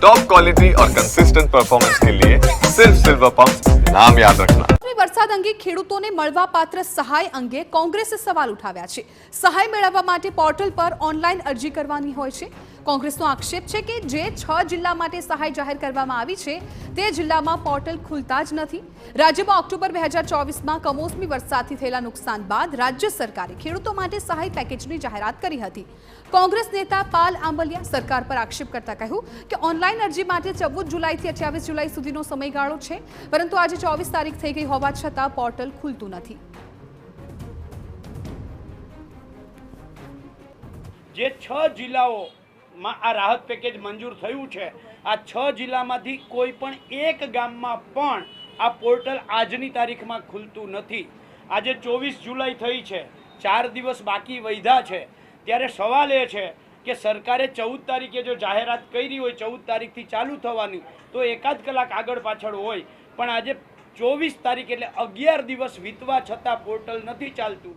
Top quality और consistent performance के लिए सिर्फ सिल्वर पंप नाम याद रखना। વરસાદ અંગે ખેડૂતોને મળવાપાત્ર સહાય અંગે કોંગ્રેસે સવાલ ઉઠાવ્યા છે। સહાય મેળવવા માટે પોર્ટલ પર ઓનલાઈન અરજી કરવાની હોય છે। કોંગ્રેસનો આક્ષેપ છે કે જે 6 જિલ્લા માટે સહાય જાહેર કરવામાં આવી છે તે જિલ્લામાં પોર્ટલ ખુલતા જ નથી। રાજ્યમાં ઓક્ટોબર 2024માં કમોસમી વરસાદથી થયેલા નુકસાન બાદ રાજ્ય સરકારે ખેડૂતો માટે સહાય પેકેજની જાહેરાત કરી હતી। કોંગ્રેસ નેતા પાલ આંબલિયા સરકાર પર આક્ષેપ કરતા કહ્યું કે ઓનલાઈન અરજી માટે 14 જુલાઈથી 28 જુલાઈ સુધીનો સમયગાળો છે, પરંતુ આજે 24 તારીખ થઈ ગઈ હોવા છતાં પોર્ટલ ખુલતું નથી। જે 6 જિલ્લાઓમાં આ રાહત પેકેજ મંજૂર થયું છે, આ 6 જિલ્લામાંથી કોઈ પણ એક ગામમાં પણ આ પોર્ટલ આજની તારીખમાં ખુલતું નથી। આજે 24 જુલાઈ થઈ છે, 4 દિવસ બાકી વૈધા છે, ત્યારે સવાલ એ છે કે સરકારે 14 તારીખે જો જાહેરાત કરી હોય 14 તારીખથી ચાલુ થવાની તો એકાદ કલાક આગળ પાછળ હોય, પણ આજે 24 તારીખ એટલે 11 દિવસ વીતવા છતાં પોર્ટલ નથી ચાલતું।